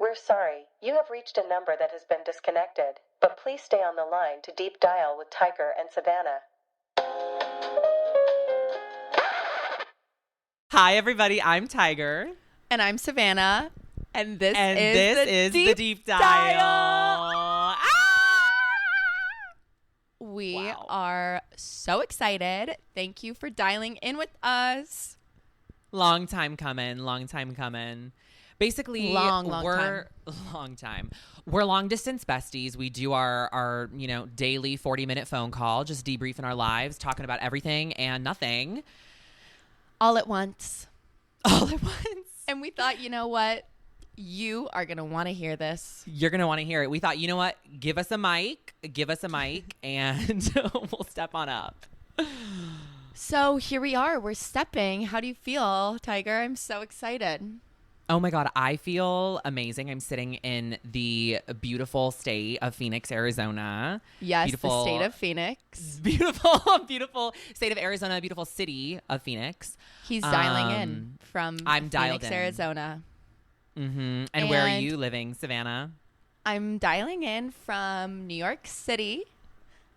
We're sorry. You have reached a number that has been disconnected, but please stay on the line to deep dial with Tiger and Savannah. Hi, everybody. I'm Tiger. And I'm Savannah. And this is the Deep Dial. We are so excited. Thank you for dialing in with us. Long time coming. Basically, long time. We're long distance besties. We do our daily 40-minute phone call, just debriefing our lives, talking about everything and nothing. All at once. And we thought, you know what? You are going to want to hear this. You're going to want to hear it. We thought, you know what? Give us a mic, and we'll step on up. So here we are. We're stepping. How do you feel, Tiger? I'm so excited. Oh my God, I feel amazing. I'm sitting in the beautiful state of Phoenix, Arizona. Yes, the state of Phoenix. Beautiful state of Arizona, beautiful city of Phoenix. He's dialing in from Phoenix, Arizona. Mm-hmm. And where are you living, Savannah? I'm dialing in from New York City.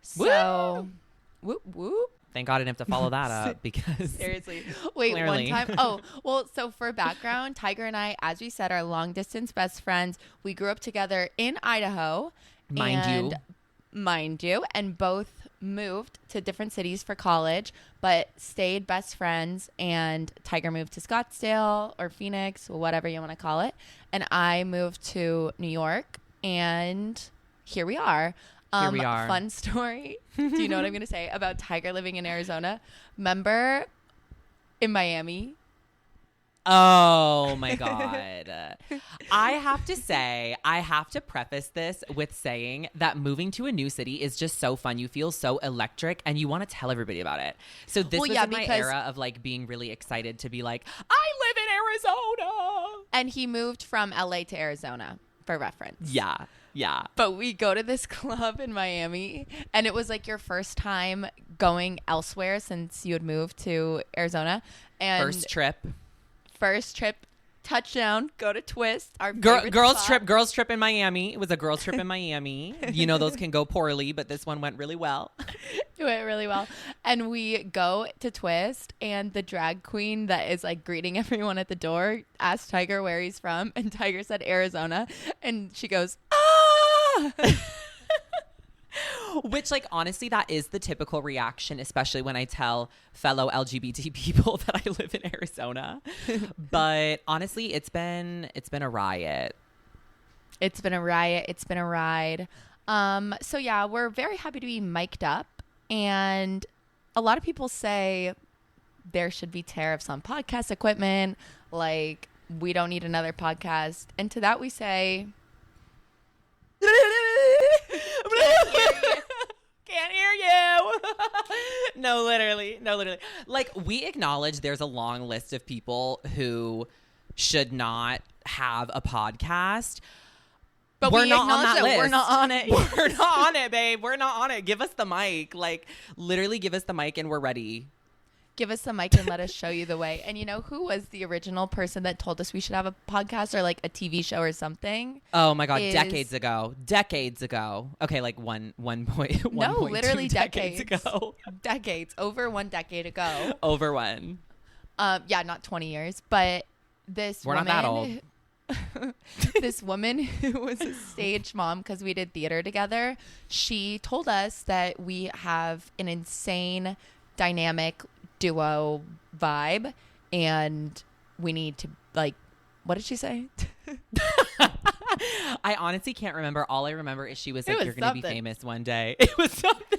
So, whoop, whoop. Thank God I didn't have to follow that up because seriously. Wait, clearly. One time. So for background, Tiger and I, as we said, are long distance best friends. We grew up together in Idaho. Mind you, and both moved to different cities for college, but stayed best friends. And Tiger moved to Scottsdale or Phoenix, or whatever you want to call it. And I moved to New York, and here we are. Here we are. Fun story. Do you know what I'm going to say about Tiger living in Arizona? Remember in Miami? Oh my God. I have to preface this with saying that moving to a new city is just so fun. You feel so electric and you want to tell everybody about it. So this was in my era of like being really excited to be like, I live in Arizona. And he moved from LA to Arizona for reference. Yeah. But we go to this club in Miami, and it was like your first time going elsewhere since you had moved to Arizona. And First trip, touchdown, go to Twist. Our girls trip in Miami. It was a girls trip in Miami. You know, those can go poorly, but this one went really well. It went really well. And we go to Twist, and the drag queen that is like greeting everyone at the door asked Tiger where he's from, and Tiger said Arizona, and she goes, ah! Which, like, honestly, that is the typical reaction, especially when I tell fellow LGBT people that I live in Arizona. But honestly, it's been a riot. It's been a riot. It's been a ride. So yeah, we're very happy to be mic'd up, and a lot of people say there should be tariffs on podcast equipment. Like, we don't need another podcast, and to that we say. Can't hear you. No, literally. Like, we acknowledge there's a long list of people who should not have a podcast. But we're not on that list. We're not on it. We're not on it, babe. We're not on it. Give us the mic. Like, literally give us the mic and we're ready. Give us the mic and let us show you the way. And you know who was the original person that told us we should have a podcast or like a TV show or something? Oh my God, decades ago. Okay, like one point. No, literally decades ago. Decades. Over 1 decade ago. Over one. Yeah, not 20 years, but We're not that old. This woman who was a stage mom, because we did theater together, she told us that we have an insane dynamic duo vibe, and we need to, like, what did she say? I honestly can't remember. All I remember is she was like, you're going to be famous one day. It was something.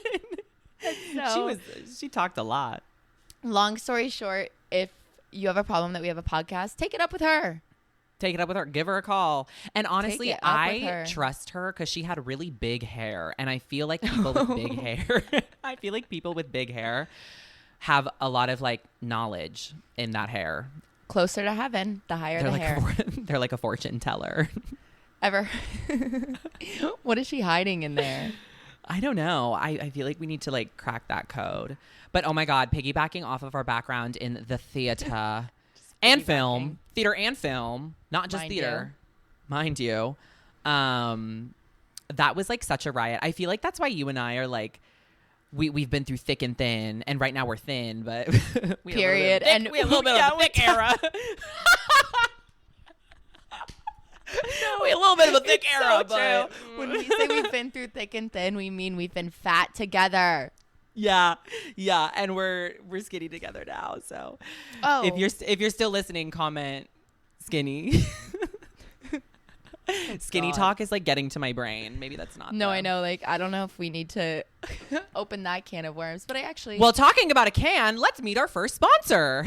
She talked a lot. Long story short, if you have a problem that we have a podcast, take it up with her. Give her a call. And honestly, I trust her because she had really big hair. And I feel like people with big hair have a lot of like knowledge in that hair. Closer to heaven, the higher the hair. They're like a fortune teller. What is she hiding in there? I don't know. I feel like we need to like crack that code. But oh my God, piggybacking off of our background in the theater and film, not just theater. mind you. That was like such a riot. I feel like that's why you and I are like, we've been through thick and thin, and right now we're thin, but period. And we have a little bit of a thick era. We have a little bit of a thick era, so but true. When we say we've been through thick and thin, we mean we've been fat together. Yeah, and we're skinny together now. So, if you're still listening, comment skinny. Skinny talk is like getting to my brain. Maybe that's not. No, I know. Like, I don't know if we need to open that can of worms, but I actually. Well, talking about a can, let's meet our first sponsor.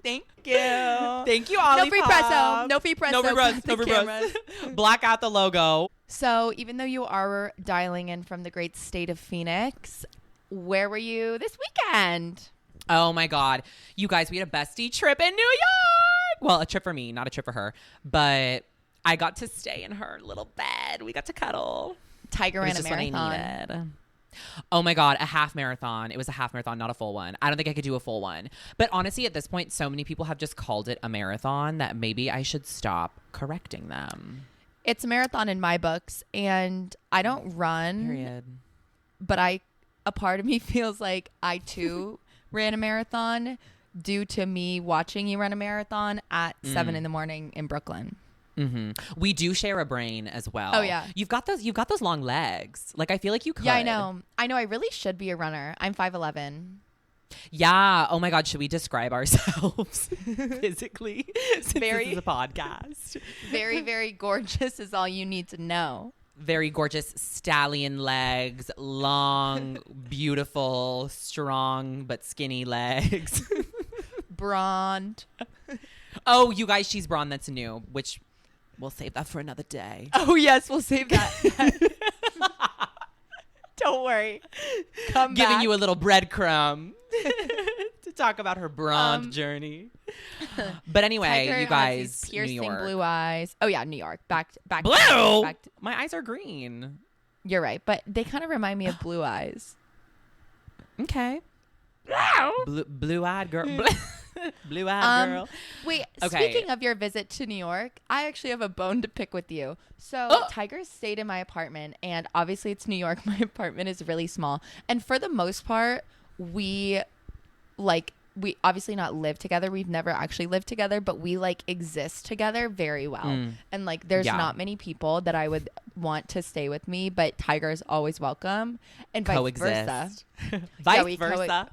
Thank you. Thank you, Ollie. No free presso. No free presso. No free press. Black out the logo. So, even though you are dialing in from the great state of Phoenix, where were you this weekend? Oh my God, you guys, we had a bestie trip in New York. Well, a trip for me, not a trip for her, but I got to stay in her little bed. We got to cuddle. Tiger ran a just marathon. What I needed. Oh my God, a half marathon. It was a half marathon, not a full one. I don't think I could do a full one. But honestly, at this point, so many people have just called it a marathon that maybe I should stop correcting them. It's a marathon in my books, and I don't run. Period. But a part of me feels like I too ran a marathon due to me watching you run a marathon at 7 a.m. in Brooklyn. Mm-hmm. We do share a brain as well. Oh yeah, you've got those long legs. Like I feel like you could. Yeah, I know. I really should be a runner. I'm 5'11". Yeah. Oh my God. Should we describe ourselves physically? Since this is a podcast. Very, very gorgeous is all you need to know. Very gorgeous stallion legs, long, beautiful, strong but skinny legs. Blonde. Oh, you guys, she's blonde. That's new. Which we'll save that for another day. Oh yes, we'll save that. Don't worry. Giving you a little breadcrumb to talk about her blonde journey. But anyway, Tiger you guys, has these piercing New York. blue eyes. Oh yeah, New York. Back. Blue. Back to, my eyes are green. You're right, but they kind of remind me of blue eyes. Okay. Blue-eyed girl. Blue-eyed girl. Wait, Okay. Speaking of your visit to New York, I actually have a bone to pick with you. So Tiger stayed in my apartment, and obviously it's New York. My apartment is really small. And for the most part, we obviously not live together. We've never actually lived together, but we exist together very well. And there's not many people that I would want to stay with me, but Tiger is always welcome, and vice versa. Vice versa.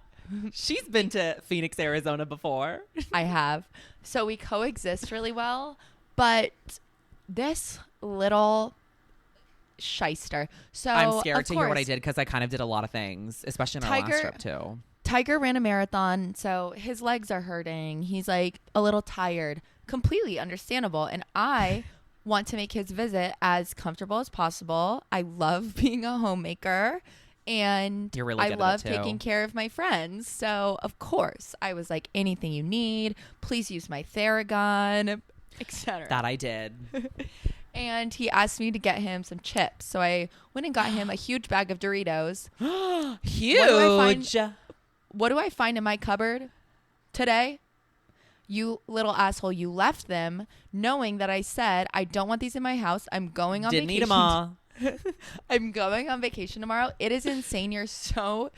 She's been to Phoenix, Arizona before. I have. So we coexist really well, but this little shyster. So I'm scared to hear what I did because I kind of did a lot of things, especially in our last trip too. Tiger ran a marathon, so his legs are hurting. He's a little tired. Completely understandable. And I want to make his visit as comfortable as possible. I love being a homemaker. And you're really good I love at it too. taking care of my friends. So, of course, I was like, anything you need, please use my Theragun, etc. That I did. And he asked me to get him some chips. So I went and got him a huge bag of Doritos. Huge. What do I find in my cupboard today? You little asshole, you left them knowing that I said, I don't want these in my house. I'm going on vacation. Didn't eat them all. I'm going on vacation tomorrow. It is insane. You're so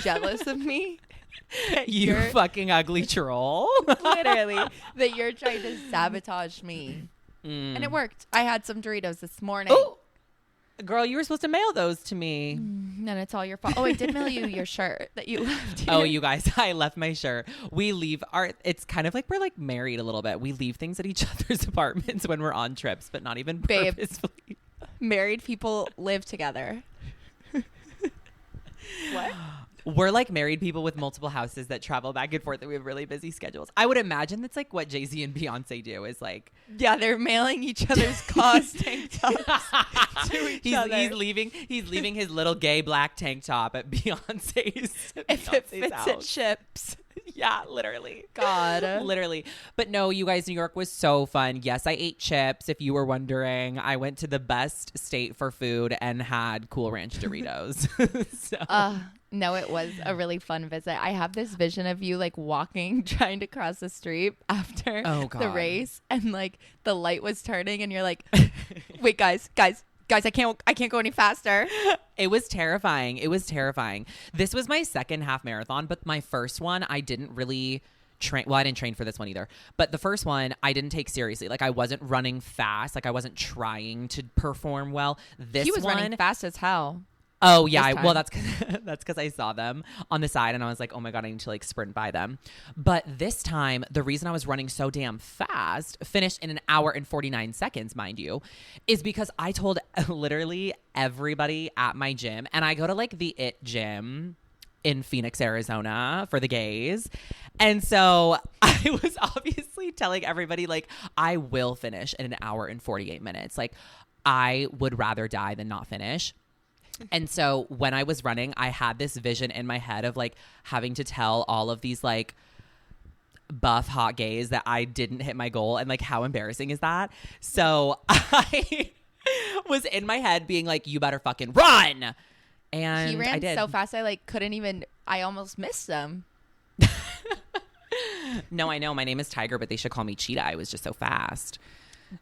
jealous of me. You fucking ugly troll. Literally. That you're trying to sabotage me. And it worked. I had some Doritos this morning. Ooh. Girl, you were supposed to mail those to me. And it's all your fault. Oh, I did mail you your shirt that you left here. Oh, you guys, I left my shirt. We leave it's kind of like we're married a little bit. We leave things at each other's apartments when we're on trips, but not even purposefully. Married people live together. What? We're married people with multiple houses that travel back and forth, that we have really busy schedules. I would imagine that's what Jay-Z and Beyonce do is yeah, they're mailing each other's cause tank tops to each other. He's leaving his little gay black tank top at Beyonce's if it fits, house. it ships. Yeah, literally. God. Literally. But no, you guys, New York was so fun. Yes, I ate chips, if you were wondering. I went to the best state for food and had Cool Ranch Doritos. No, it was a really fun visit. I have this vision of you like walking, trying to cross the street after the race, and like the light was turning and you're like, wait, guys, I can't go any faster. It was terrifying. This was my second half marathon, but my first one, I didn't really train. Well, I didn't train for this one either, but the first one I didn't take seriously. Like I wasn't running fast. Like I wasn't trying to perform well. He was running fast as hell. Oh yeah, well that's because I saw them on the side and I was like, oh my God, I need to like sprint by them. But this time, the reason I was running so damn fast, finished in 1 hour and 49 seconds, mind you, is because I told literally everybody at my gym, and I go to like the IT gym in Phoenix, Arizona for the gays. And so I was obviously telling everybody like, I will finish in 1 hour and 48 minutes. Like I would rather die than not finish. And so when I was running, I had this vision in my head of like having to tell all of these like buff hot gays that I didn't hit my goal, and like how embarrassing is that? So I was in my head being like, you better fucking run. And he ran I did. so fast I almost missed them. No, I know my name is Tiger, but they should call me Cheetah. I was just so fast.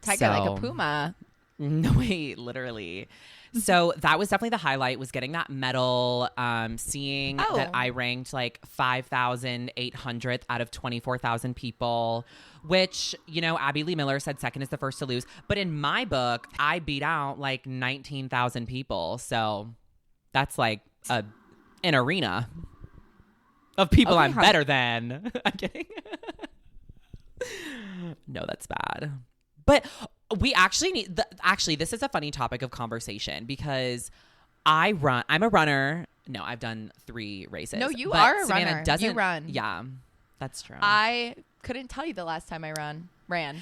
Tiger like a puma. No, wait, literally. So that was definitely the highlight, was getting that medal, seeing that I ranked like 5,800th out of 24,000 people, which, you know, Abby Lee Miller said second is the first to lose. But in my book, I beat out like 19,000 people. So that's like an arena of people I'm better than. I'm kidding. No, that's bad. But we actually need this is a funny topic of conversation because I'm a runner. No, I've done 3 races. No, you are a Savannah runner. You run. Yeah, that's true. I couldn't tell you the last time I ran.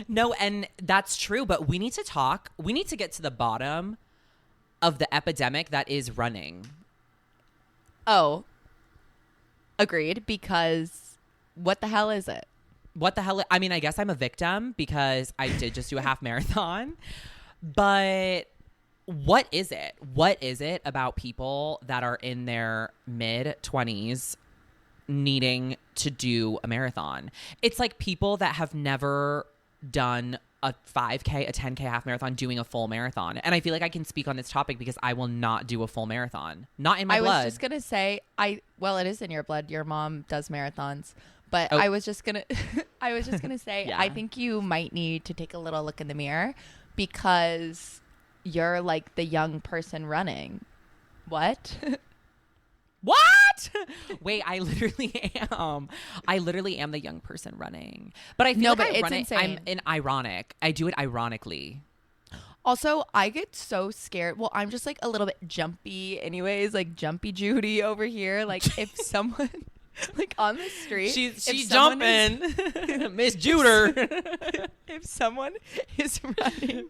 No, and that's true, but we need to talk. We need to get to the bottom of the epidemic that is running. Oh, agreed, because what the hell is it? What the hell? I mean, I guess I'm a victim because I did just do a half marathon. But what is it? What is it about people that are in their mid-20s needing to do a marathon? It's like people that have never done a 5K, a 10K half marathon, doing a full marathon. And I feel like I can speak on this topic because I will not do a full marathon. Not in my blood. I was just going to say, well, it is in your blood. Your mom does marathons. But I was just gonna say, yeah. I think you might need to take a little look in the mirror because you're like the young person running. What? What? Wait, I literally am the young person running. But I feel like I run it. I'm ironic. I do it ironically. Also, I get so scared. Well, I'm just like a little bit jumpy anyways, like jumpy Judy over here. Like if someone like on the street, she's jumping. Miss Juder. If someone is running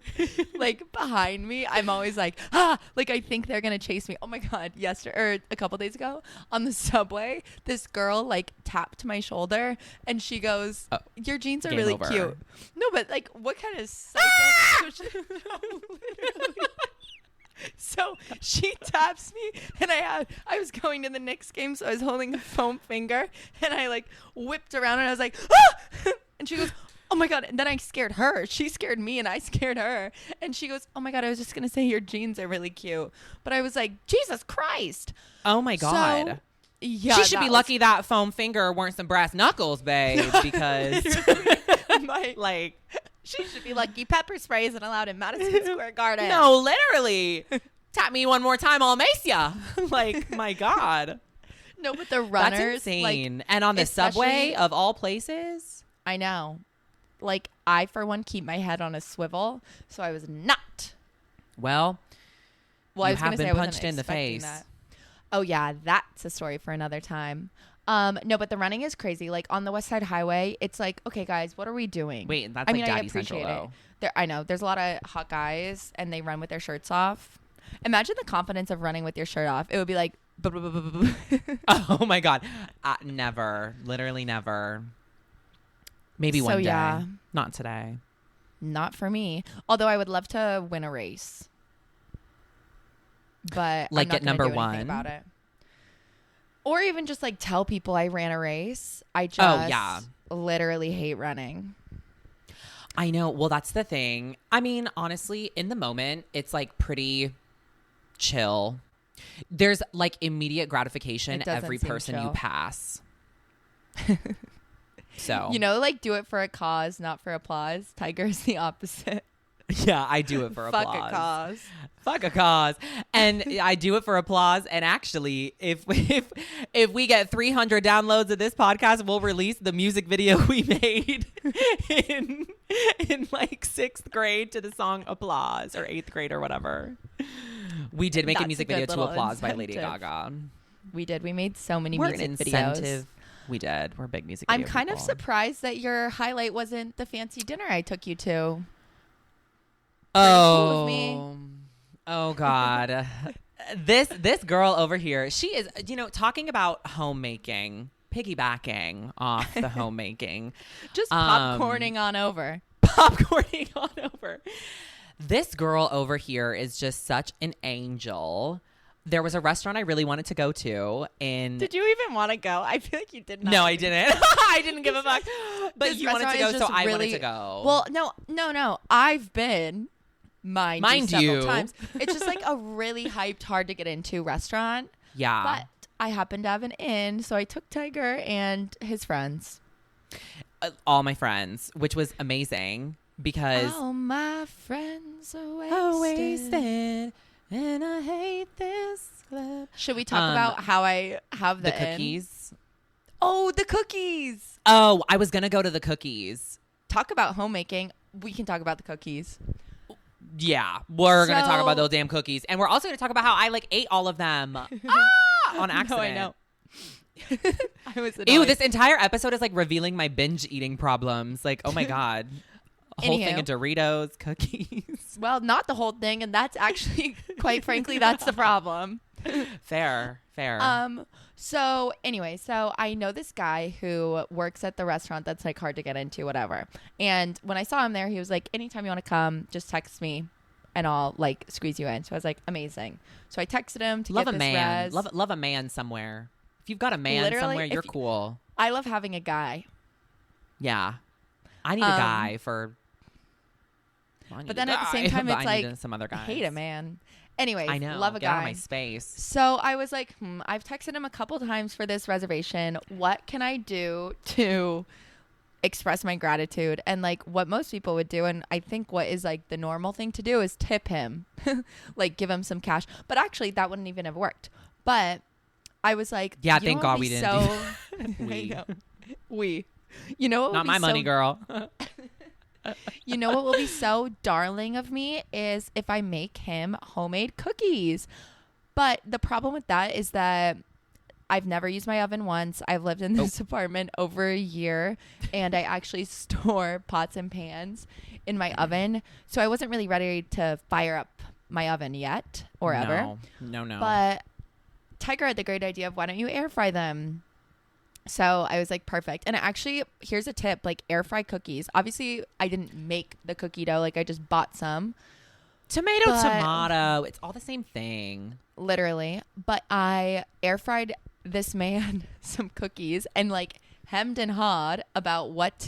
like behind me, I'm always like, like I think they're gonna chase me. Oh my God, a couple days ago on the subway, this girl like tapped my shoulder and she goes, your jeans are really cute. No, but like what kind of psycho? So she taps me and I was going to the Knicks game, so I was holding a foam finger and I like whipped around and I was like, and she goes, oh my God. And then I scared her. She scared me and I scared her. And she goes, oh my God, I was just going to say your jeans are really cute. But I was like, Jesus Christ. Oh my God. So, yeah, she should be lucky that foam finger weren't some brass knuckles, babe, because like she should be lucky pepper spray isn't allowed in Madison Square Garden. No, literally. Tap me one more time, I'll mace ya. Like, my God. No, but the runners. That's insane. Like, and on the subway of all places. I know. Like, I, for one, keep my head on a swivel, so I was not. Well, I was have been say punched in the face. That. Oh, yeah, that's a story for another time. No, but the running is crazy. Like on the West Side Highway, it's like, okay, guys, what are we doing? Wait, that's like Daddy Central, though. I know. There's a lot of hot guys, and they run with their shirts off. Imagine the confidence of running with your shirt off. It would be like, Oh my God. Never. Literally never. Maybe one day. Yeah. Not today. Not for me. Although I would love to win a race. But Like I'm not get number do anything one about it. Or even just like tell people I ran a race. I just literally hate running. I know. Well, that's the thing. I mean, honestly, in the moment, it's like pretty chill. There's like immediate gratification every person you pass. So, you know, like do it for a cause, not for applause. Tiger's the opposite. Yeah, I do it for applause. Fuck a cause. Fuck a cause. And I do it for applause. And actually, if we get 300 downloads of this podcast, we'll release the music video we made in like 6th grade to the song Applause, or 8th grade or whatever. We did make a music video to Applause by Lady Gaga. We did. We made so many We're music an videos. incentive. We did. We're big music I'm video kind people. of surprised that your highlight wasn't the fancy dinner I took you to. Oh, cool with me. Oh God. This girl over here, she is, talking about homemaking, piggybacking off the homemaking. Just popcorning on over. Popcorning on over. This girl over here is just such an angel. There was a restaurant I really wanted to go to. Did you even want to go? I feel like you did not. No, I didn't. I didn't give a fuck. But you wanted to go, so I wanted to go. Well, no. I've been, mind you, several times. It's just like a really hyped, hard to get into restaurant. Yeah. But I happened to have an in, so I took Tiger and his friends. All my friends, which was amazing because all my friends are wasted. And I hate this club. Should we talk about how I have the cookies? Oh, the cookies. Oh, I was going to go to the cookies. Talk about homemaking. We can talk about the cookies. Yeah, we're going to talk about those damn cookies. And we're also going to talk about how I ate all of them on accident. No, I know. I was annoyed. Ew, this entire episode is like revealing my binge eating problems. Like, oh my God. A whole thing of Doritos, cookies. Well, not the whole thing. And that's actually, quite frankly, that's the problem. Fair. So anyway, so I know this guy who works at the restaurant that's like hard to get into, whatever. And when I saw him there, he was like, anytime you want to come, just text me and I'll like squeeze you in. So I was like, amazing. So I texted him to get this res. Love a man somewhere. If you've got a man somewhere, you're cool. I love having a guy. Yeah. I need a guy for... But then at the same time, it's like, some other guys. I hate a man. Anyways, I know. Love a Get guy. out of my space. So I was like, I've texted him a couple times for this reservation. What can I do to express my gratitude? And like what most people would do, and I think what is like the normal thing to do is tip him, like give him some cash. But actually, that wouldn't even have worked. But I was like, yeah, thank God we didn't do that. We. You know what? Not my money, girl. You know what will be so darling of me is if I make him homemade cookies. But the problem with that is that I've never used my oven once. I've lived in this apartment over a year, and I actually store pots and pans in my oven. So I wasn't really ready to fire up my oven yet or ever. No. But Tiger had the great idea of, why don't you air fry them? So I was like, perfect. And actually, here's a tip, like air fry cookies. Obviously, I didn't make the cookie dough. Like I just bought some. Tomato. It's all the same thing. Literally. But I air fried this man some cookies and like hemmed and hawed about what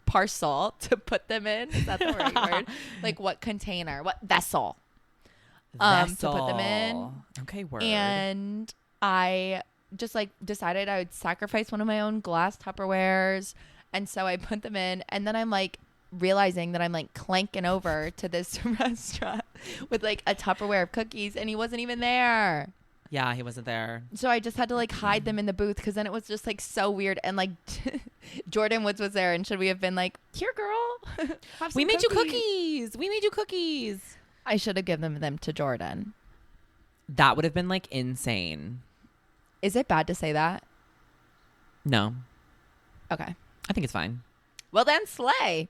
parcel to put them in. Is that the right word? Like what container, what vessel. To put them in. Okay, word. And I just like decided I would sacrifice one of my own glass Tupperwares. And so I put them in, and then I'm like realizing that I'm like clanking over to this restaurant with like a Tupperware of cookies, and he wasn't even there. Yeah, he wasn't there. So I just had to like hide them in the booth, because then it was just like so weird. And like Jordan Woods was there, and should we have been like, here girl, have some we made you cookies. I should have given them to Jordan. That would have been like insane. Is it bad to say that? No. Okay. I think it's fine. Well then, slay.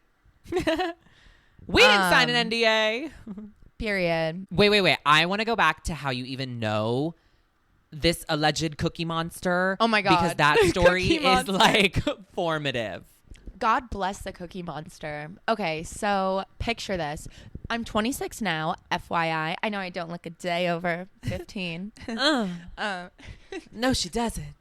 We didn't sign an NDA. Period. Wait. I want to go back to how you even know this alleged cookie monster. Oh my God. Because that story Cookie is monster. like formative. God bless the Cookie Monster. Okay, so picture this. I'm 26 now, FYI. I know I don't look a day over 15. No, she doesn't.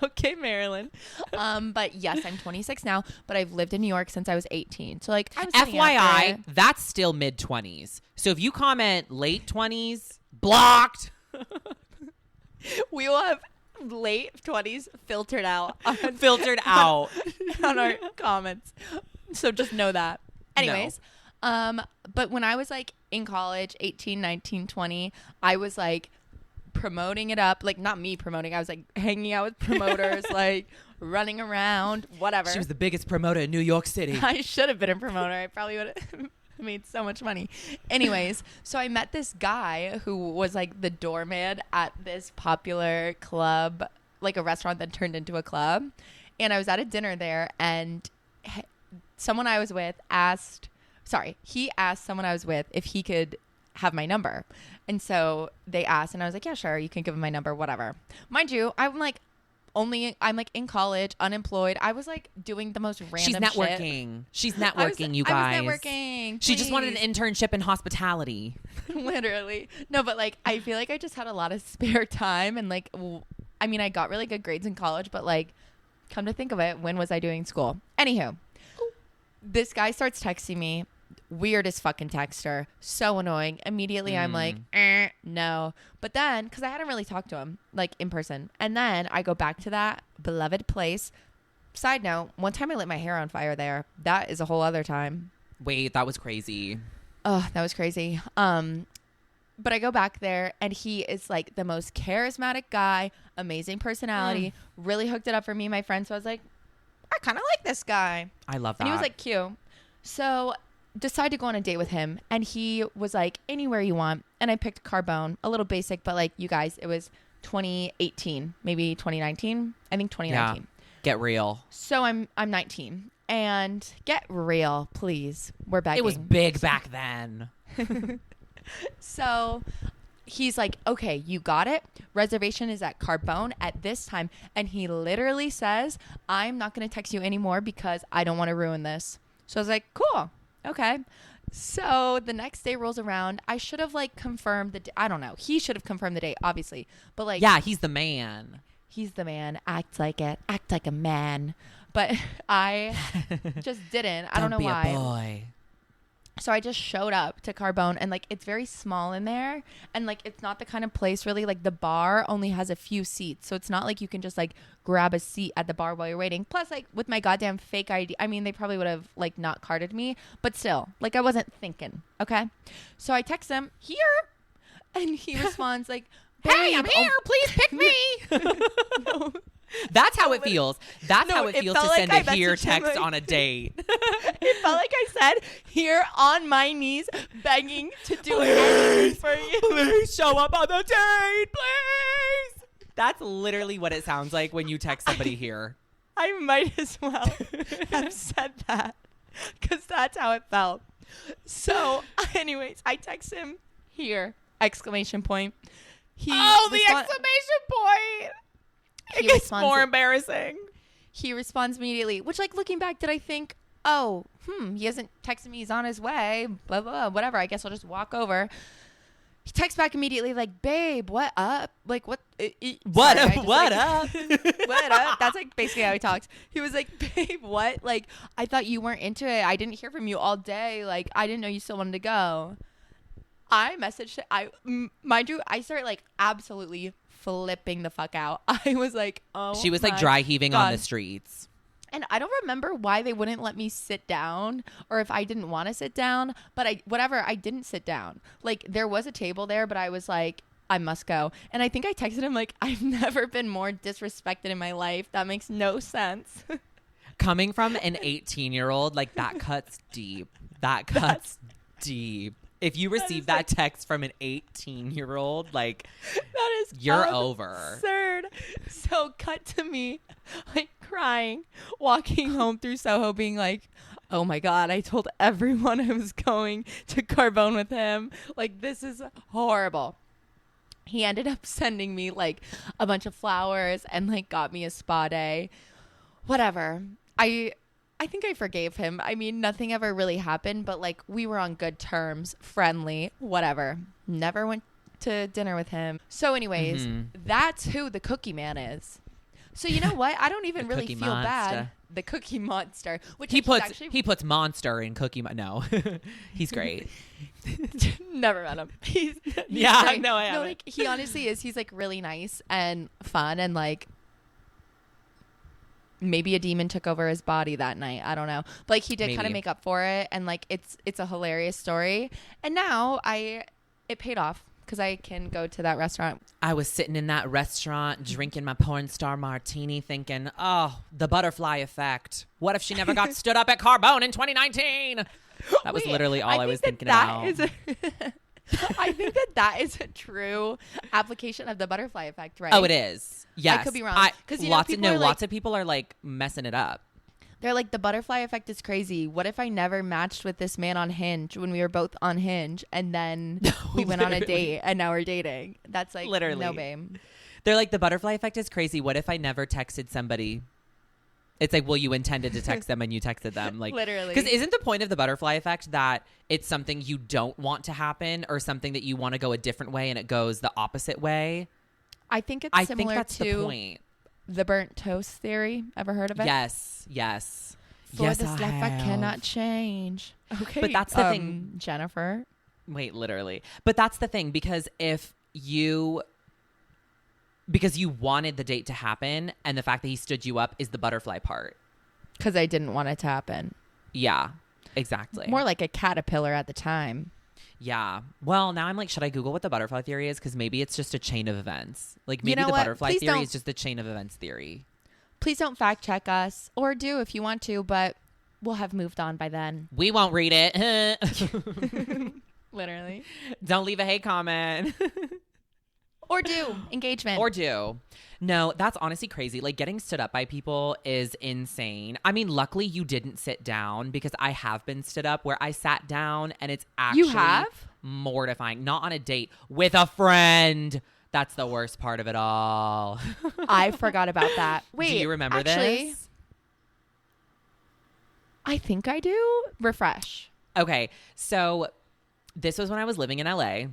Okay, Marilyn. But yes, I'm 26 now, but I've lived in New York since I was 18. So like, I'm sitting out FYI, there. that's still mid-20s. So if you comment late 20s, blocked. We will have late 20s filtered out. Filtered out. On our comments. So just know that. Anyways, but when I was like in college, 18, 19, 20, I was like promoting it up. Like not me promoting. I was like hanging out with promoters, like running around, whatever. She was the biggest promoter in New York City. I should have been a promoter. I probably would have made so much money. Anyways, so I met this guy who was like the doorman at this popular club, like a restaurant that turned into a club. And I was at a dinner there, and someone I was with he asked someone I was with if he could have my number. And so they asked, and I was like, yeah, sure, you can give him my number, whatever. Mind you, I'm like in college, unemployed. I was like doing the most random She's networking. shit. She's networking, you guys. I was networking. She just wanted please. an internship in hospitality. Literally. No, but like I feel like I just had a lot of spare time, and like I mean, I got really good grades in college, but like come to think of it, when was I doing school? Anywho, this guy starts texting me. Weirdest fucking texter. So annoying. Immediately I'm like, no. But then, because I hadn't really talked to him, like in person. And then I go back to that beloved place. Side note, one time I lit my hair on fire there. That is a whole other time. Wait, that was crazy. Oh, that was crazy. But I go back there, and he is like the most charismatic guy, amazing personality, really hooked it up for me and my friends. So I was like, I kind of like this guy. I love that. And he was like cute. So decided to go on a date with him, and he was like, anywhere you want. And I picked Carbone, a little basic, but like, you guys, it was 2018, maybe 2019. I think 2019. Yeah. Get real. So I'm 19, and get real, please. We're begging. It was big back then. So he's like, okay, you got it. Reservation is at Carbone at this time. And he literally says, I'm not going to text you anymore because I don't want to ruin this. So I was like, cool. Okay. So the next day rolls around. I should have like confirmed the I don't know. He should have confirmed the date, obviously. But like, yeah, he's the man. He's the man. Act like it. Act like a man. But I just didn't. I don't know why. Don't be a boy. So I just showed up to Carbone, and like it's very small in there, and like it's not the kind of place really, like the bar only has a few seats, so it's not like you can just like grab a seat at the bar while you're waiting. Plus, like with my goddamn fake ID, I mean, they probably would have like not carded me, but still, like I wasn't thinking. Okay, so I text him here, and he responds like, hey, I'm here, please pick me. No. That's how it feels. That's No, how it it feels to felt send like a I here messaged him, text like- on a date. It felt like I said, here on my knees, begging to do anything for you. Please show up on the date, please. That's literally what it sounds like when you text somebody here. I might as well have said that, because that's how it felt. So, anyways, I text him here, exclamation point. The exclamation point. It gets more embarrassing. He responds immediately, which, like, looking back, did I think, oh, he hasn't texted me, he's on his way, blah, blah, blah, whatever, I guess I'll just walk over. He texts back immediately, like, babe, what up? Like, what? What Sorry, up? What up? What up? That's, like, basically how he talks. He was like, babe, what? Like, I thought you weren't into it. I didn't hear from you all day. Like, I didn't know you still wanted to go. I messaged, mind you, I started, like, absolutely flipping the fuck out. I was like, oh, She was like my dry heaving on God. the streets. And I don't remember why they wouldn't let me sit down, or if I didn't want to sit down, but I didn't sit down. Like, there was a table there, but I was like, I must go. And I think I texted him like, I've never been more disrespected in my life. That makes no sense. Coming from an 18-year-old, like, that cuts deep. That cuts deep. If you receive that text from an 18-year-old, like, That is you're over. absurd. So cut to me, like, crying, walking home through Soho, being like, oh my God, I told everyone I was going to Carbone with him. Like, this is horrible. He ended up sending me like a bunch of flowers and like got me a spa day. Whatever. I think I forgave him. I mean, nothing ever really happened, but like we were on good terms, friendly, whatever. Never went to dinner with him. So anyways, that's who the cookie man is. So you know what? I don't even really feel bad. The Cookie Monster, which he puts monster in Cookie. No, he's great. Never met him. He's yeah, great. no, I haven't. No, like he honestly is. He's like really nice and fun, and like maybe a demon took over his body that night. I don't know, but like he did kind of make up for it, and like it's a hilarious story. And now it paid off. Because I can go to that restaurant. I was sitting in that restaurant drinking my porn star martini thinking, oh, the butterfly effect. What if she never got stood up at Carbone in 2019? That was literally all I was thinking about. I think that is a true application of the butterfly effect, right? Oh, it is. Yes. I could be wrong. Because lots of people are like messing it up. They're like, the butterfly effect is crazy. What if I never matched with this man on Hinge when we were both on Hinge and then we went on a date and now we're dating? That's like, literally. No, babe. They're like, the butterfly effect is crazy. What if I never texted somebody? It's like, well, you intended to text them and you texted them. Like, literally. Because isn't the point of the butterfly effect that it's something you don't want to happen or something that you want to go a different way and it goes the opposite way? I think it's similar think that's to the point. The burnt toast theory. Ever heard of it? Yes. For this life I cannot change. Okay. But that's the thing. Jennifer. Wait, literally. But that's the thing, because you wanted the date to happen and the fact that he stood you up is the butterfly part. Because I didn't want it to happen. Yeah, exactly. More like a caterpillar at the time. Yeah. Well, now I'm like, should I Google what the butterfly theory is? Because maybe it's just a chain of events. Like maybe the butterfly theory is just the chain of events theory. Please don't fact check us, or do if you want to, but we'll have moved on by then. We won't read it. Literally. Don't leave a hate comment. Or do. Engagement. Or do. No, that's honestly crazy. Like getting stood up by people is insane. I mean, luckily you didn't sit down, because I have been stood up where I sat down and it's actually mortifying. Not on a date, with a friend. That's the worst part of it all. I forgot about that. Wait, do you remember this? I think I do. Refresh. Okay, so this was when I was living in LA.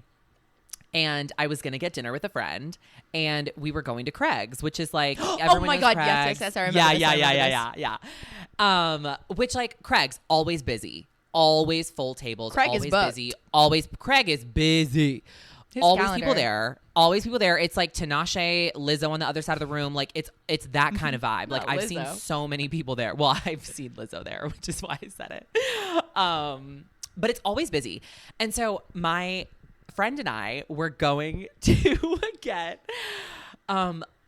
And I was going to get dinner with a friend, and we were going to Craig's, which is like, oh my God, yes, I remember Yeah. Which like Craig's, always busy, always full tables, Craig always is booked. busy, Craig is busy. His always calendar. Always people there. It's like Tinashe, Lizzo on the other side of the room. Like it's that kind of vibe. Like I've seen so many people there. Well, I've seen Lizzo there, which is why I said it. But it's always busy. And so my friend and I were going to get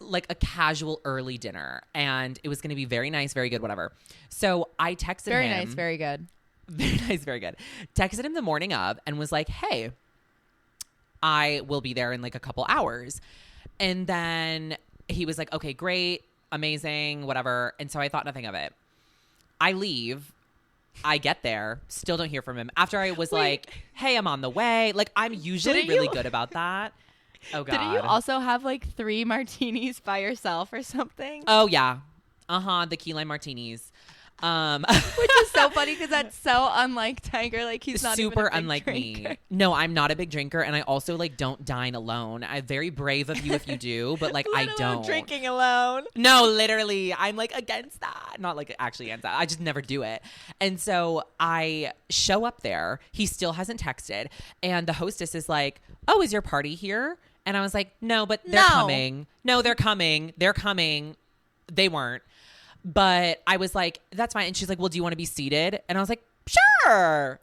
like a casual early dinner, and it was going to be very nice, very good, whatever. So I texted him. Very nice, very good. Very nice, very good. Texted him the morning of and was like, hey, I will be there in like a couple hours. And then he was like, okay, great, amazing, whatever. And so I thought nothing of it. I leave. I get there, still don't hear from him. After I was like, hey, I'm on the way. Like, I'm usually really good about that. Oh, God. Didn't you also have like 3 martinis by yourself or something? Oh, yeah. The key lime martinis. Which is so funny because that's so unlike Tiger. Like he's not super even a big unlike drinker. me. No, I'm not a big drinker, and I also like don't dine alone. I'm very brave of you if you do, but like I don't. Drinking alone. No, literally, I'm like against that. Not like actually against that. I just never do it. And so I show up there. He still hasn't texted, and the hostess is like, "Oh, is your party here?" And I was like, "No, but they're coming. No, they're coming. They're coming. They weren't." But I was like, that's fine. And she's like, well, do you want to be seated? And I was like, sure.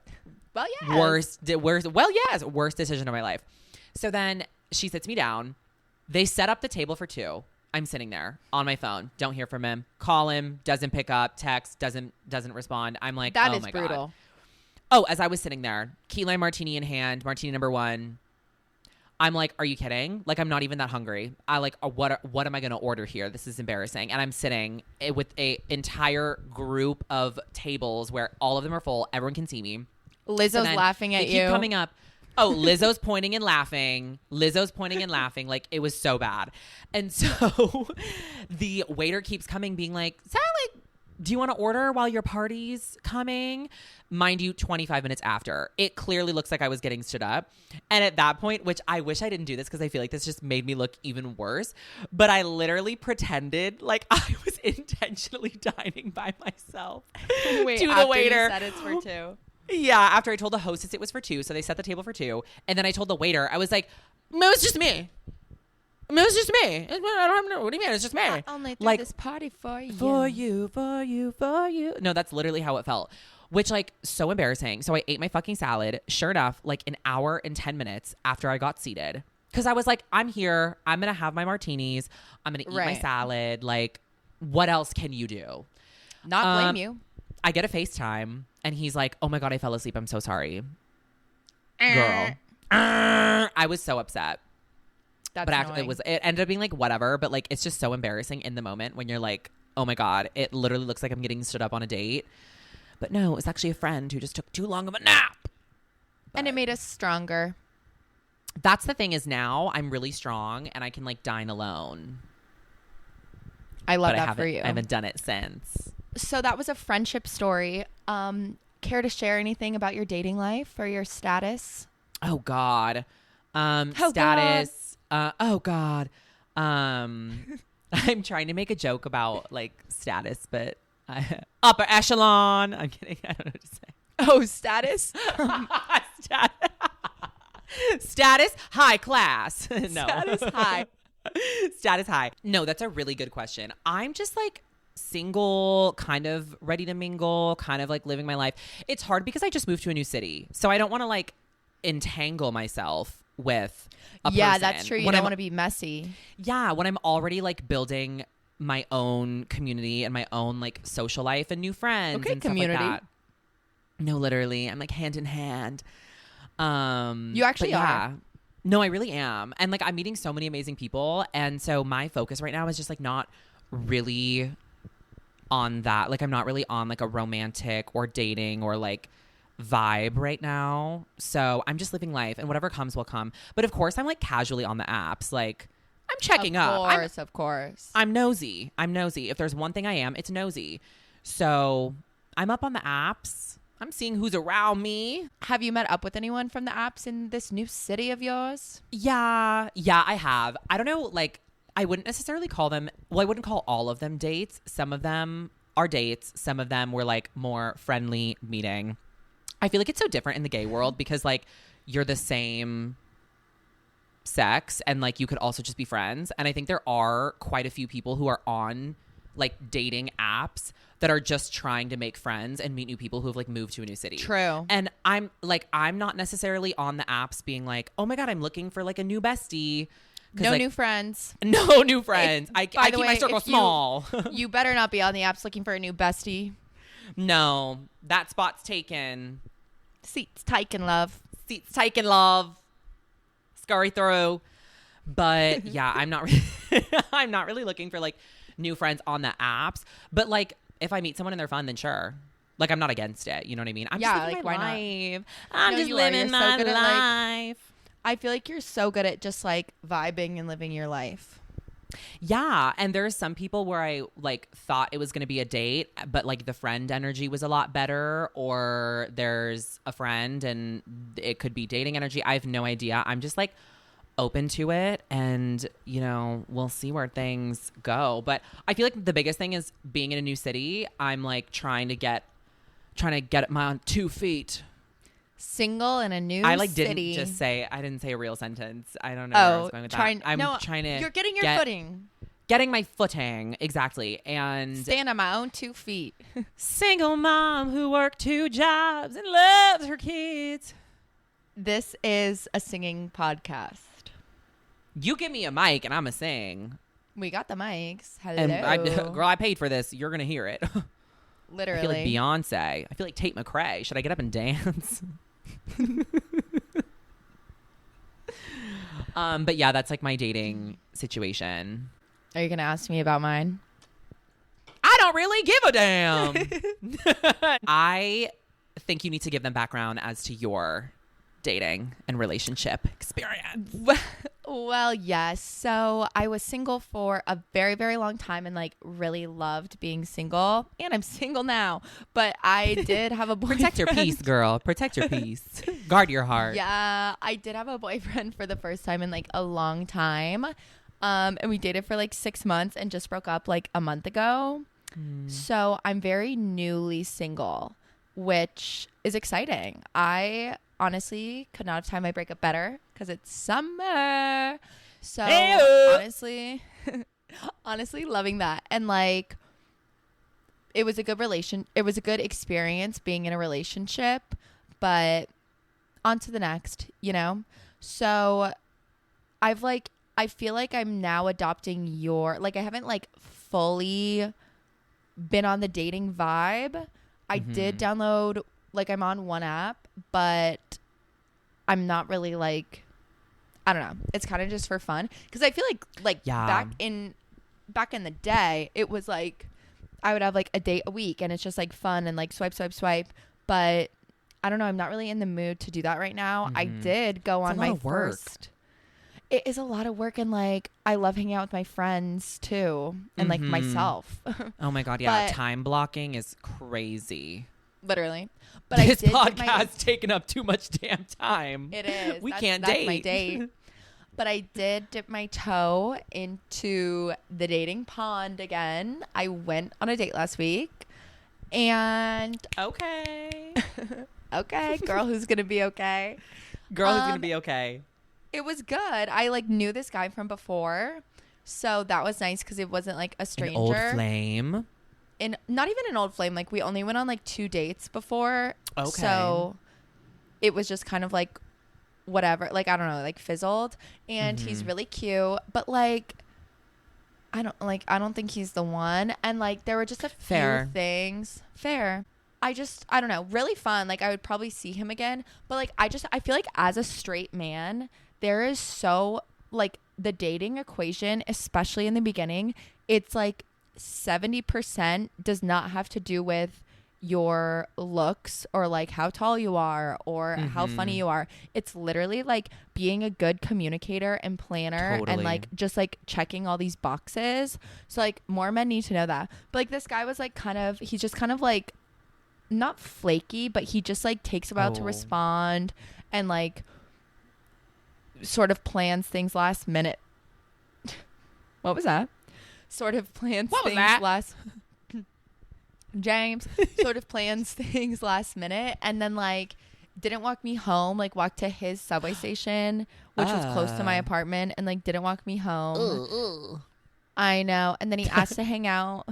Well, yes. Worst decision of my life. So then she sits me down. They set up the table for 2. I'm sitting there on my phone. Don't hear from him. Call him. Doesn't pick up. Text. Doesn't respond. I'm like, that oh is my brutal. God. Oh, as I was sitting there, key lime martini in hand, martini number 1. I'm like, are you kidding? Like, I'm not even that hungry. I like, what am I going to order here? This is embarrassing. And I'm sitting with a entire group of tables where all of them are full. Everyone can see me. Lizzo's laughing at they you. keep coming up. Oh, Lizzo's pointing and laughing. Like, it was so bad. And so the waiter keeps coming being like, Sally, do you want to order while your party's coming? Mind you, 25 minutes after. It clearly looks like I was getting stood up. And at that point, which I wish I didn't do this because I feel like this just made me look even worse. But I literally pretended like I was intentionally dining by myself. Wait, to the after waiter. you said it's for 2. Yeah, after I told the hostess it was for 2. So they set the table for 2. And then I told the waiter, I was like, it was just me. I mean, it's just me. I don't know. What do you mean? It's just me. I only threw this party for you. For you. No, that's literally how it felt. Which, like, so embarrassing. So I ate my fucking salad. Sure enough, like an hour and 10 minutes after I got seated. Because I was like, I'm here. I'm going to have my martinis. I'm going to eat my salad. Like, what else can you do? Not blame you. I get a FaceTime. And he's like, oh, my God, I fell asleep. I'm so sorry. Girl. I was so upset. That's actually it ended up being like whatever, but like it's just so embarrassing in the moment when you're like, oh my God, it literally looks like I'm getting stood up on a date. But no, it was actually a friend who just took too long of a nap. And it made us stronger. That's the thing is now I'm really strong and I can like dine alone. I love that for you. I haven't done it since. So that was a friendship story. Care to share anything about your dating life or your status? Oh God. Status. God. Oh God. I'm trying to make a joke about like status, but upper echelon. I'm kidding. I don't know what to say. Oh, status? Status high class. No. Status high. Status high. No, that's a really good question. I'm just like single, kind of ready to mingle, kind of like living my life. It's hard because I just moved to a new city. So I don't want to like entangle myself with a person. That's true. You don't want to be messy. Yeah, when I'm already like building my own community and my own like social life and new friends and community. Stuff like that. No, literally. I'm like hand in hand. You actually are. No, I really am. And like I'm meeting so many amazing people. And so my focus right now is just like not really on that. Like I'm not really on like a romantic or dating or like vibe right now. So I'm just living life and whatever comes will come. But of course I'm like casually on the apps. Like I'm checking up. Of course. I'm nosy. If there's one thing I am, it's nosy. So I'm up on the apps. I'm seeing who's around me. Have you met up with anyone from the apps in this new city of yours? Yeah, I have. I don't know, like, I wouldn't necessarily call them, well, I wouldn't call all of them dates. Some of them are dates. Some of them were, like, more friendly meeting. I feel like it's so different in the gay world because, like, you're the same sex and, like, you could also just be friends. And I think there are quite a few people who are on, like, dating apps that are just trying to make friends and meet new people who've like moved to a new city. True. And I'm not necessarily on the apps being like, oh my God, I'm looking for like a new bestie. No like, new friends. No new friends. I keep way, my circle small. You better not be on the apps looking for a new bestie. No, that spot's taken. Seats taken, love. Seats taken, love. Scurry through. But yeah, I'm not really looking for like new friends on the apps. But like, if I meet someone and they're fun, then sure. Like, I'm not against it. You know what I mean? I'm just living my life. I'm just living my life. I feel like you're so good at just, like, vibing and living your life. Yeah. And there's some people where I, like, thought it was going to be a date, but, like, the friend energy was a lot better. Or there's a friend and it could be dating energy. I have no idea. I'm just, like, open to it, and you know, we'll see where things go. But I feel like the biggest thing is being in a new city. I'm like trying to get my on 2 feet. Single in a new I like city. I didn't say a real sentence. I don't know where I was going with that. I'm trying to. You're getting your footing. Getting my footing, exactly. And stand on my own 2 feet. Single mom who worked 2 jobs and loves her kids. This is a singing podcast. You give me a mic and I'm a sing. We got the mics. Hello. And girl, I paid for this. You're going to hear it. Literally. I feel like Beyonce. I feel like Tate McRae. Should I get up and dance? But yeah, that's like my dating situation. Are you going to ask me about mine? I don't really give a damn. I think you need to give them background as to your dating and relationship experience. Well, yes. So I was single for a very, very long time and like really loved being single. And I'm single now. But I did have a boyfriend. Protect your peace, girl. Protect your peace. Guard your heart. Yeah, I did have a boyfriend for the first time in like a long time. And we dated for like 6 months and just broke up like a month ago. So I'm very newly single, which is exciting. I honestly could not have timed my breakup better because it's summer. So honestly loving that. And like, it was a good experience being in a relationship, but on to the next, you know? So I feel like I'm now adopting I haven't like fully been on the dating vibe. I did download, like I'm on one app, but I'm not really like, I don't know. It's kind of just for fun. Cause I feel like back in the day, it was like, I would have like a date a week and it's just like fun and like swipe. But I don't know. I'm not really in the mood to do that right now. I did go on my first. It is a lot of work, and like I love hanging out with my friends too, and like myself. Oh my god, yeah, time blocking is crazy. Literally, but this podcast taking up too much damn time. It is. We can't that's date. My date. But I did dip my toe into the dating pond again. I went on a date last week, and okay, girl, who's gonna be okay? Girl, who's gonna be okay? It was good. I like knew this guy from before, so that was nice because it wasn't like a stranger. An old flame. And not even an old flame. Like we only went on like 2 dates before. Okay. So it was just kind of like whatever. Like I don't know, like fizzled. And he's really cute, but like I don't think he's the one. And like there were just a few things. Fair. I don't know, really fun. Like I would probably see him again, but like I feel like as a straight man, there is so like the dating equation, especially in the beginning, it's like 70% does not have to do with your looks or like how tall you are or how funny you are. It's literally like being a good communicator and planner and like just like checking all these boxes. So like more men need to know that. But like this guy was like he's just kind of like not flaky, but he just like takes a while to respond and like sort of plans things last minute. What was that? Sort of plans James sort of plans things last minute and then like didn't walk me home, like walked to his subway station, which was close to my apartment, and like didn't walk me home. I know. And then he asked to hang out.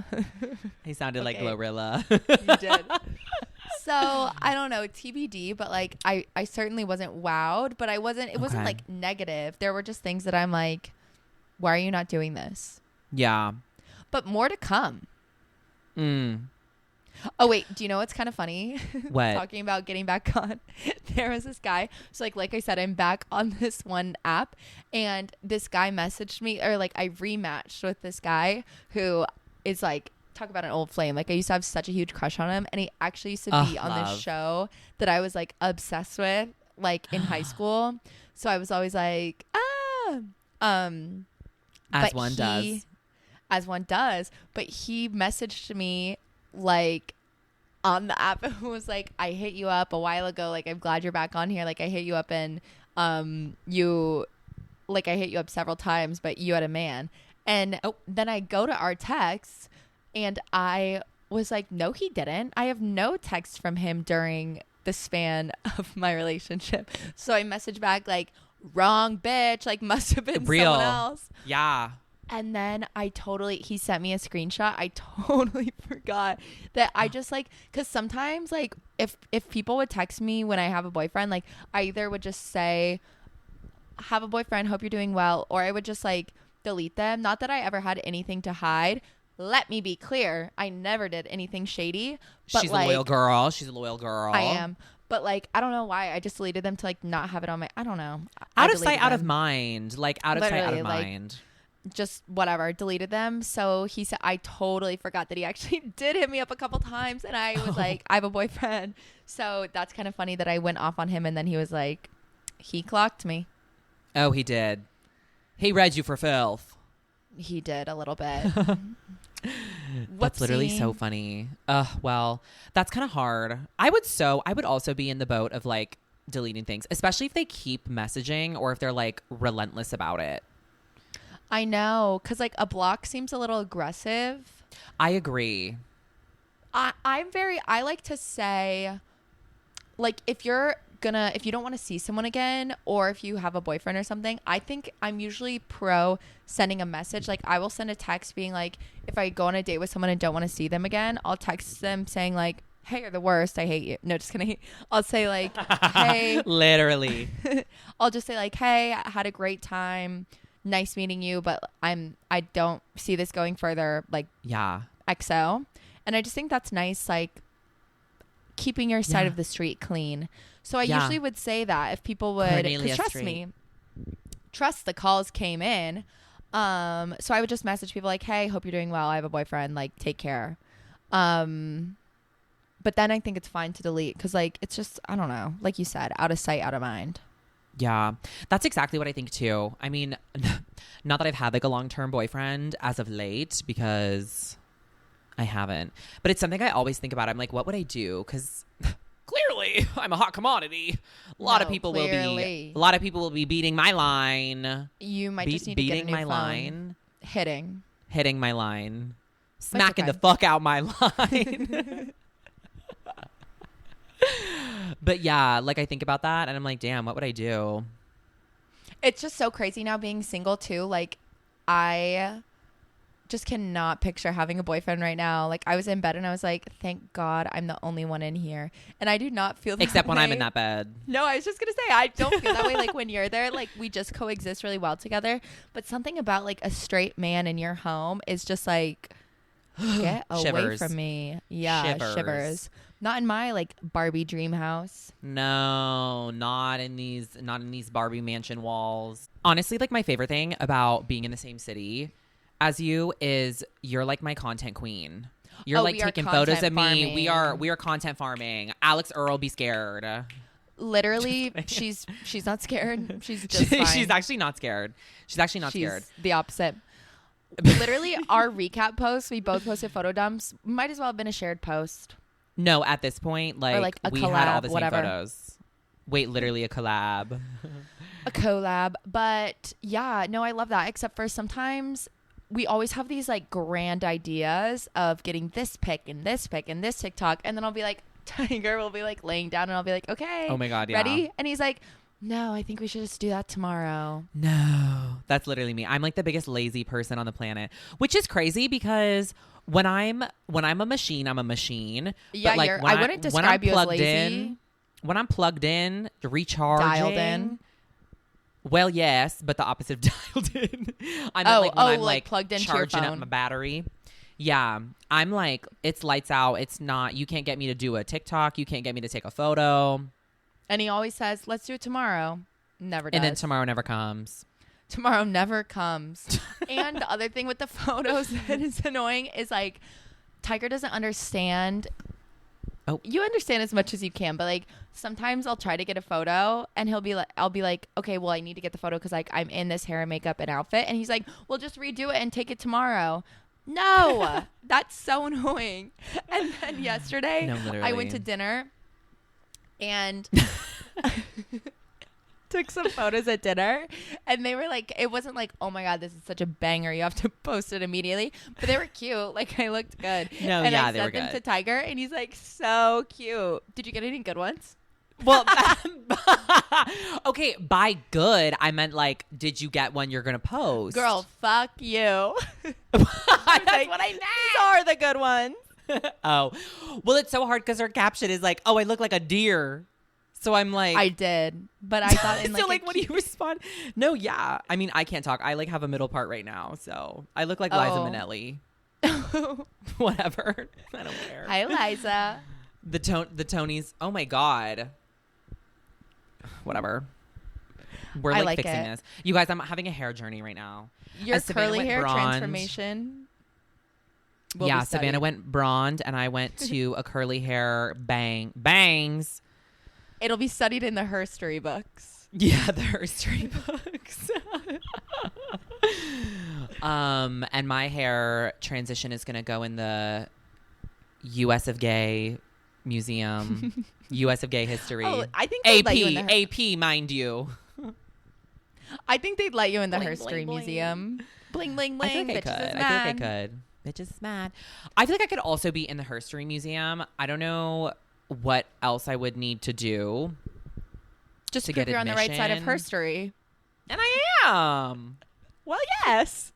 He sounded like Glorilla. You did. So I don't know, TBD, but like I certainly wasn't wowed, but it wasn't like negative. There were just things that I'm like, why are you not doing this? Yeah. But more to come. Oh wait, do you know what's kind of funny? What? Talking about getting back on. There was this guy. So like I said, I'm back on this one app, and this guy messaged me, or like I rematched with this guy who is like, talk about an old flame. Like I used to have such a huge crush on him, and he actually used to be on this show that I was like obsessed with, like in high school. So I was always like, as one does. But he messaged me like on the app and was like, I hit you up a while ago, like I'm glad you're back on here, like I hit you up and I hit you up several times, but you had a man. And then I go to our texts and I was like, no, he didn't. I have no text from him during the span of my relationship. So I messaged back like, wrong bitch, like must have been someone else. Yeah. And then he sent me a screenshot. I totally forgot that I just like, cause sometimes like if people would text me when I have a boyfriend, like I either would just say, have a boyfriend, hope you're doing well. Or I would just like delete them. Not that I ever had anything to hide. Let me be clear. I never did anything shady. But She's a loyal girl. She's a loyal girl. I am. But like, I don't know why. I just deleted them to like not have it on my, I don't know. Out of sight, out of mind. Like out of sight, out of Literally, mind. Just whatever, deleted them. So he said, I totally forgot that he actually did hit me up a couple times. And I was like, I have a boyfriend. So that's kind of funny that I went off on him. And then he was like, he clocked me. Oh, he did. He read you for filth. He did a little bit. That's literally so funny. Well, that's kind of hard. I would also be in the boat of like deleting things, especially if they keep messaging or if they're like relentless about it. I know, because like a block seems a little aggressive. I agree. I like to say, like, if you don't want to see someone again, or if you have a boyfriend or something, I think I'm usually pro sending a message. Like, I will send a text being like, if I go on a date with someone and don't want to see them again, I'll text them saying like, hey, you're the worst, I hate you. No, just kidding. I'll say like, hey. Literally. I'll just say like, hey, I had a great time. Nice meeting you, but I don't see this going further. Like, yeah. XO. And I just think that's nice, like keeping your side of the street clean. So I usually would say that if people would, because trust the calls came in. So I would just message people like, hey, hope you're doing well. I have a boyfriend. Like, take care. But then I think it's fine to delete because like, it's just, I don't know, like you said, out of sight, out of mind. Yeah, that's exactly what I think too. I mean, not that I've had like a long-term boyfriend as of late because I haven't, but it's something I always think about. I'm like, what would I do? Because clearly I'm a hot commodity. A lot of people will be beating my line. You might just need to get a new my phone. Line, hitting my line, smacking the fuck out my line. But yeah, like I think about that and I'm like, damn, what would I do? It's just so crazy now being single too. Like, I just cannot picture having a boyfriend right now. Like, I was in bed and I was like, thank God I'm the only one in here. And I do not feel that except way. when I'm in that bed. No, I was just gonna say I don't feel that way. Like when you're there, like we just coexist really well together. But something about like a straight man in your home is just like, get away from me. Yeah, shivers. Not in my like Barbie dream house. No, not in these Barbie mansion walls. Honestly, like my favorite thing about being in the same city as you is you're like my content queen. You're like taking photos of me. We are content farming. Alex Earl, be scared. Literally, she's not scared. She's just fine. She's actually not scared. She's actually not scared. The opposite. Literally, our recap posts, we both posted photo dumps. Might as well have been a shared post. No, at this point, like a we collab, had all the same whatever. photos. Wait, literally a collab. A collab. But yeah, no, I love that. Except for sometimes we always have these like grand ideas of getting this pic and this pic and this TikTok. And then I'll be like, Tiger will be like laying down and I'll be like, okay. Oh my God, yeah. Ready? And he's like, no, I think we should just do that tomorrow. No, that's literally me. I'm like the biggest lazy person on the planet, which is crazy because when I'm a machine, I'm a machine. Yeah, but like I wouldn't describe you as lazy. When I'm plugged in, recharging. Dialed in. Well, yes, but the opposite of dialed in. I meant like when I'm like plugged into charging your phone. up my battery. Yeah, I'm like, it's lights out. It's not, you can't get me to do a TikTok. You can't get me to take a photo. And he always says, let's do it tomorrow. Never does. And then tomorrow never comes. Tomorrow never comes. And the other thing with the photos that is annoying is like Tiger doesn't understand. Oh, you understand as much as you can, but like sometimes I'll try to get a photo and I'll be like, okay, well I need to get the photo because like I'm in this hair and makeup and outfit, and he's like, well just redo it and take it tomorrow. No, that's so annoying. And then yesterday I went to dinner and took some photos at dinner, and they were like, it wasn't like, oh my God, this is such a banger, you have to post it immediately, but they were cute. Like I looked good. No, and yeah, I they were sent them good to Tiger and he's like, so cute. Did you get any good ones? Well, okay, by good, I meant like, did you get one you're going to post? Girl, fuck you. That's like, what I meant. These are the good ones. Oh, well, it's so hard because her caption is like, oh, I look like a deer. So I'm like, I did, but I thought in like, so like, what do you respond? No, yeah. I mean, I can't talk. I like have a middle part right now. So I look like Liza Minnelli. Whatever. I don't care. Hi, Liza. The Tonys. Oh my God. Whatever. We're I like like fixing it. this. You guys, I'm having a hair journey right now. Your As Savannah curly went hair blonde- transformation. will be Yeah, studied. Savannah went blonde and I went to a curly hair bangs. It'll be studied in the herstory books. Yeah, the history books. And my hair transition is going to go in the U.S. of Gay Museum, U.S. of Gay History. Oh, I think they'd let you in the AP, mind you. I think they'd let you in the Bling, herstory bling, bling. museum. Bling bling I feel bling. like I Bitches could. is I feel like I mad. could. Bitches is mad. I feel like I could also be in the Herstory Museum. I don't know what else I would need to do. Just to prove get you're on the right side of admission. herstory. And I am. Well, yes.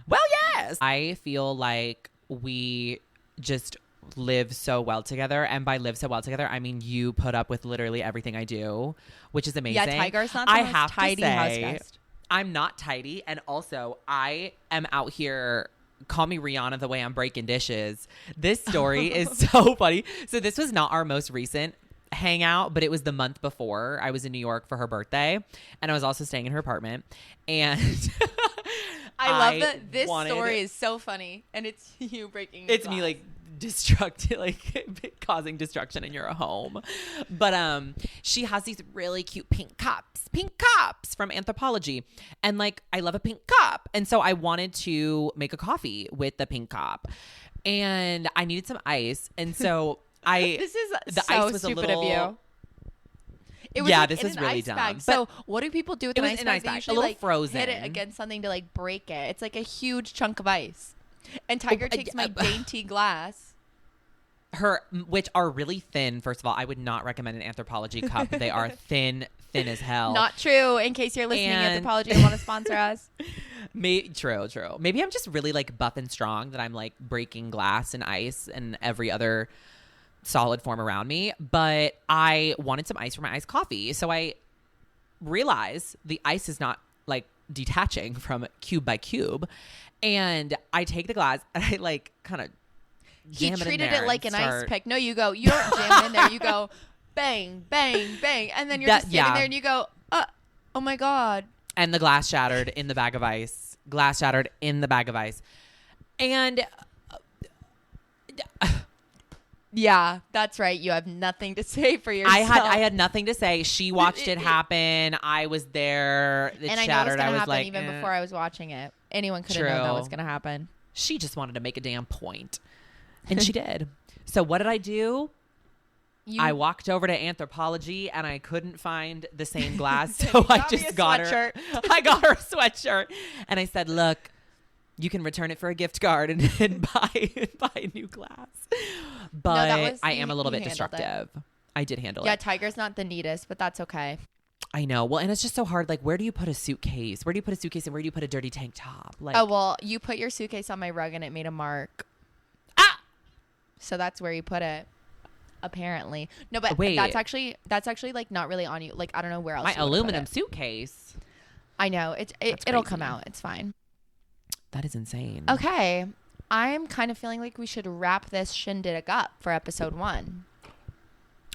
Well, yes. I feel like we just live so well together. And by live so well together, I mean you put up with literally everything I do, which is amazing. Yeah, Tiger's not the I most have tidy to say, house guest. I'm not tidy. And also, I am out here. Call me Rihanna the way I'm breaking dishes. This story is so funny. So this was not our most recent hangout, but it was the month before. I was in New York for her birthday, and I was also staying in her apartment. And I love that this story is so funny, and it's you breaking. It's glass. me like causing destruction in your home. But she has these really cute pink cups from Anthropology, and like I love a pink cup, and so I wanted to make a coffee with the pink cup, and I needed some ice, and so This is the so ice was stupid a little, of you. It was yeah, like this in is an really ice dumb. bag. But So what do people do with it an was ice an bag? ice They bag, a usually little like frozen. hit it against something to like break it. It's like a huge chunk of ice. And Tiger takes my dainty glass. which are really thin. First of all, I would not recommend an Anthropology cup. They are thin as hell. Not true. In case you're listening, And- Anthropology and want to sponsor us. True. Maybe I'm just really like buff and strong that I'm like breaking glass and ice and every other solid form around me. But I wanted some ice for my iced coffee. So I realized the ice is not like detaching from cube by cube. And I take the glass and I like kind of He jam it in treated there it like and an ice start- pick. No, you don't jam it in there. You go bang, bang, bang. And then you're just sitting there and you go, oh my God. And the glass shattered in the bag of ice. And Yeah, that's right. You have nothing to say for yourself. I had nothing to say. She watched it happen. I was there. It and I know shattered. what's going I to was happen like, even before I was watching it. Anyone could have known that was going to happen. She just wanted to make a damn point. And she did. So what did I do? I walked over to Anthropology and I couldn't find the same glass. So I just got her. I got her a sweatshirt. And I said, look, you can return it for a gift card and buy a new glass. But I am a little bit destructive. I did handle it. Yeah, Tiger's not the neatest, but that's okay. I know. Well, and it's just so hard. Like, where do you put a suitcase? Where do you put a suitcase and where do you put a dirty tank top? Like, Oh, well, you put your suitcase on my rug and it made a mark. So that's where you put it. Apparently. No, but Wait. that's actually like not really on you. Like, I don't know where else my you would put aluminum it. suitcase. I know. It'll come out. It's fine. That is insane. Okay. I'm kind of feeling like we should wrap this shindig up for episode 1.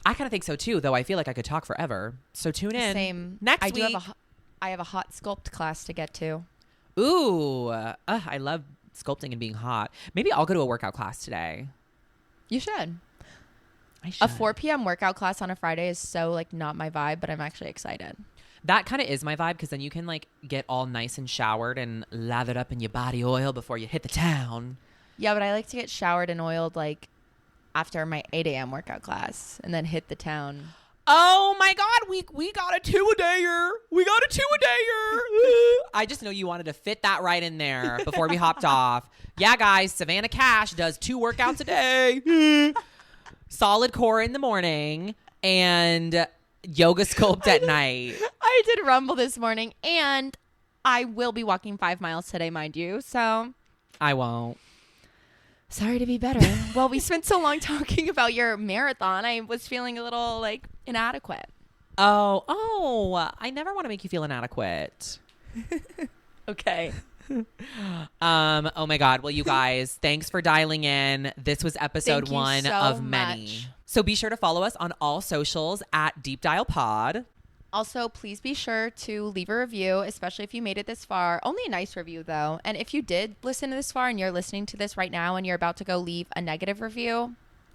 I kind of think so too, though I feel like I could talk forever. So tune in. Same. Next I week. I have a hot sculpt class to get to. Ooh. I love sculpting and being hot. Maybe I'll go to a workout class today. You should. I should. A 4 p.m. workout class on a Friday is so like not my vibe, but I'm actually excited. That kind of is my vibe because then you can like get all nice and showered and lathered up in your body oil before you hit the town. Yeah, but I like to get showered and oiled like after my 8 a.m. workout class and then hit the town. Oh my God, we got a 2-a-dayer. We got a 2-a-dayer. I just know you wanted to fit that right in there before we hopped off. Yeah, guys, Savannah Cash does 2 workouts a day. Solid core in the morning and yoga sculpt at night. I did rumble this morning and I will be walking 5 miles today, mind you. So I won't. sorry to be better. Well, we spent so long talking about your marathon. I was feeling a little like inadequate. Oh, I never want to make you feel inadequate. Okay. Oh my God. Well, you guys, thanks for dialing in. This was episode Thank you 1 so of many. much. So be sure to follow us on all socials at Deep Dial Pod. Also, please be sure to leave a review, especially if you made it this far. Only a nice review, though. And if you did listen to this far and you're listening to this right now and you're about to go leave a negative review,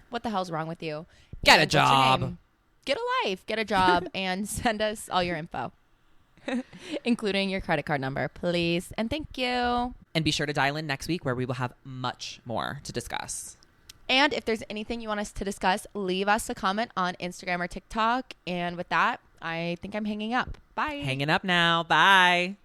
what the hell's wrong with you? Get And a what's your job. name? Get a life. Get a job and send us all your info, including your credit card number, please. And thank you. And be sure to dial in next week where we will have much more to discuss. And if there's anything you want us to discuss, leave us a comment on Instagram or TikTok. And with that, I think I'm hanging up. Bye. Hanging up now. Bye.